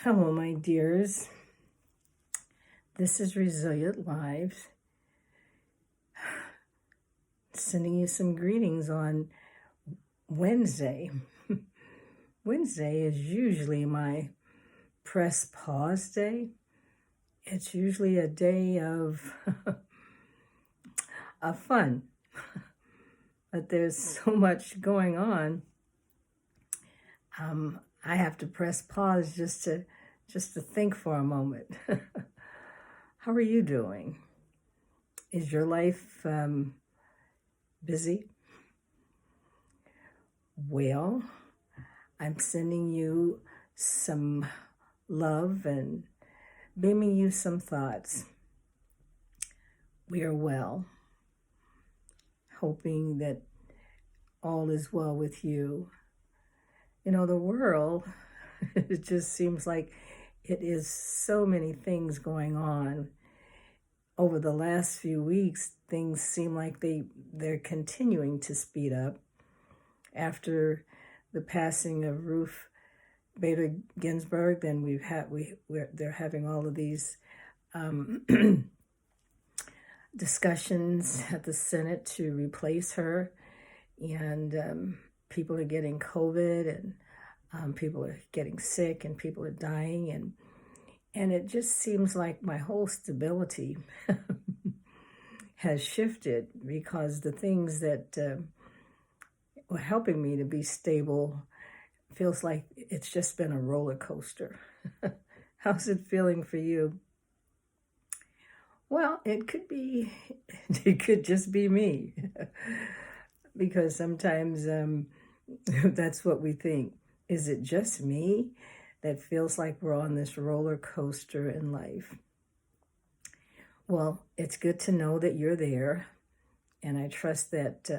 Hello, my dears. This is Resilient Lives, sending you some greetings on Wednesday. Wednesday is usually my press pause day. It's usually a day of fun, but there's so much going on. I have to press pause just to think for a moment. How are you doing? Is your life busy? Well, I'm sending you some love and beaming you some thoughts. We are well, hoping that all is well with you. You know, the world, it just seems like it is so many things going on. Over the last few weeks, things seem like they're continuing to speed up. After the passing of Ruth Bader Ginsburg, then they're having all of these discussions at the Senate to replace her, and people are getting COVID, and people are getting sick, and people are dying, and it just seems like my whole stability has shifted, because the things that were helping me to be stable feels like it's just been a roller coaster. How's it feeling for you? Well, it could just be me, because sometimes that's what we think. Is it just me that feels like we're on this roller coaster in life? Well, it's good to know that you're there, and I trust that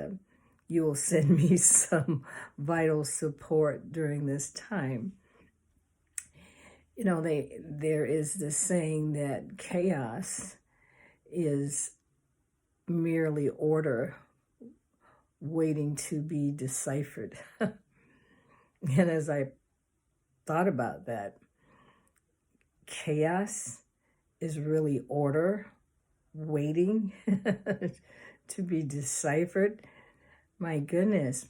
you will send me some vital support during this time. You know, there is this saying that chaos is merely order waiting to be deciphered. And as I thought about that, chaos is really order waiting to be deciphered. My goodness.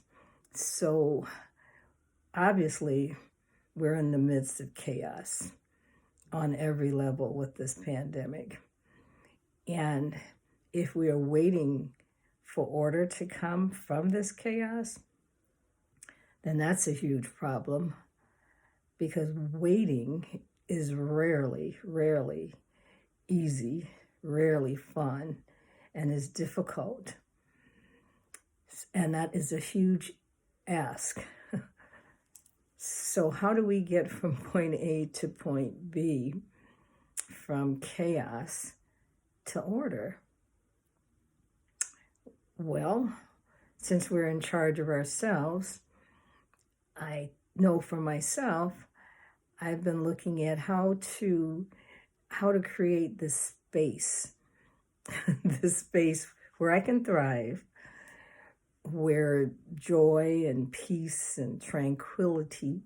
So obviously, we're in the midst of chaos on every level with this pandemic. And if we are waiting for order to come from this chaos, then that's a huge problem, because waiting is rarely easy, rarely fun, and is difficult. And that is a huge ask. So how do we get from point A to point B, from chaos to order? Well, since we're in charge of ourselves, I know for myself, I've been looking at how to create this space, this space where I can thrive, where joy and peace and tranquility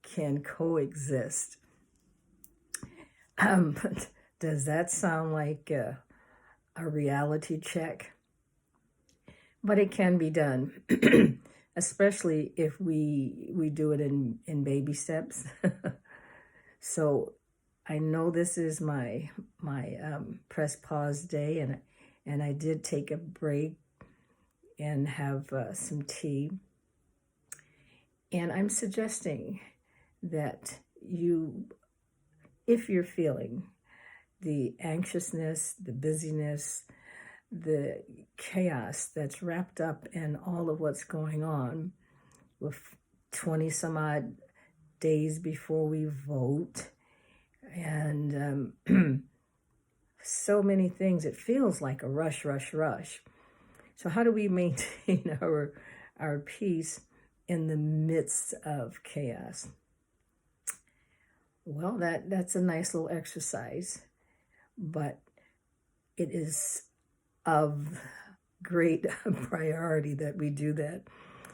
can coexist. Does that sound like a reality check? But it can be done, especially if we do it in baby steps. So I know this is my press pause day, and I did take a break and have some tea. And I'm suggesting that if you're feeling the anxiousness, the busyness, the chaos that's wrapped up in all of what's going on, with 20 some odd days before we vote, and so many things, it feels like a rush. So how do we maintain our peace in the midst of chaos? Well, that's a nice little exercise, but it is of great priority that we do that,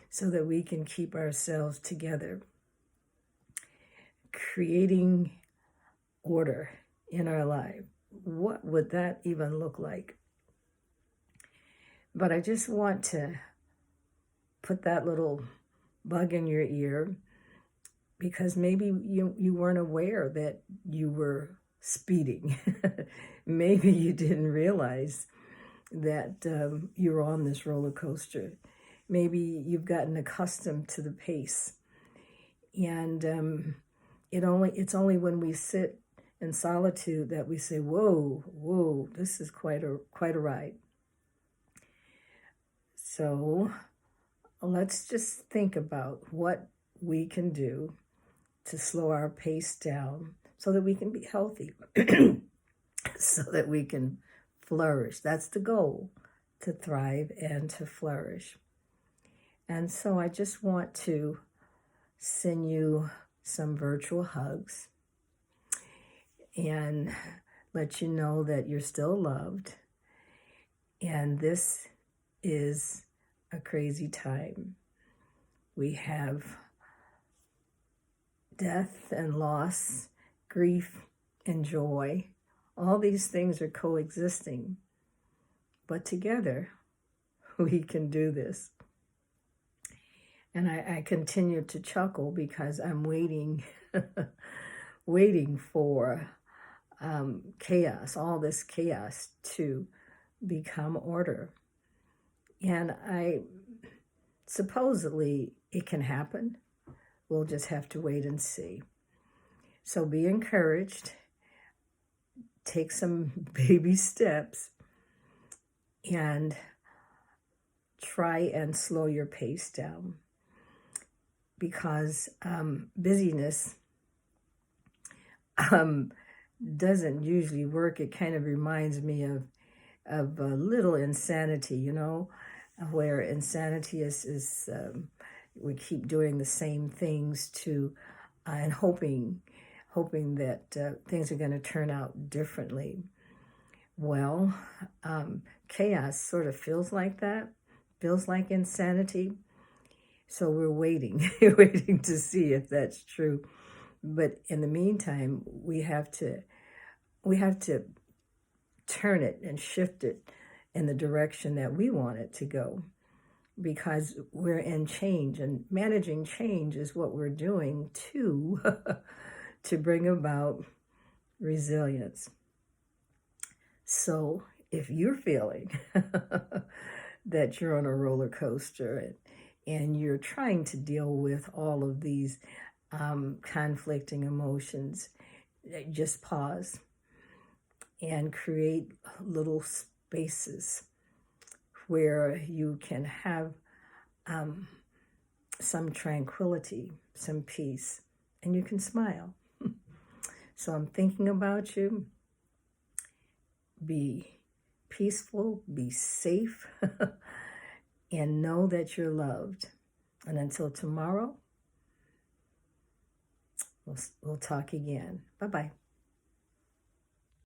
so that we can keep ourselves together. Creating order in our life, what would that even look like? But I just want to put that little bug in your ear, because maybe you weren't aware that you were speeding. Maybe you didn't realize that you were on this roller coaster. Maybe you've gotten accustomed to the pace. And it's only when we sit in solitude that we say, whoa, this is quite a ride. So let's just think about what we can do to slow our pace down so that we can be healthy, so that we can flourish. That's the goal, to thrive and to flourish. And so I just want to send you some virtual hugs and let you know that you're still loved. And this is a crazy time. We have death and loss, grief and joy. All these things are coexisting. But together, we can do this. And I continue to chuckle because I'm waiting for chaos, all this chaos to become order. And supposedly it can happen. We'll just have to wait and see. So be encouraged. Take some baby steps and try and slow your pace down, because busyness doesn't usually work. It kind of reminds me of a little insanity, where insanity is we keep doing the same things and hoping that things are going to turn out differently. Well, chaos sort of feels like that, feels like insanity. So we're waiting, waiting to see if that's true. But in the meantime, we have to turn it and shift it in the direction that we want it to go, because we're in change, and managing change is what we're doing to bring about resilience. So if you're feeling that you're on a roller coaster and you're trying to deal with all of these conflicting emotions, just pause and create little spaces where you can have some tranquility, some peace, and you can smile. So I'm thinking about you. Be peaceful, be safe, and know that you're loved. And until tomorrow, we'll talk again. Bye-bye.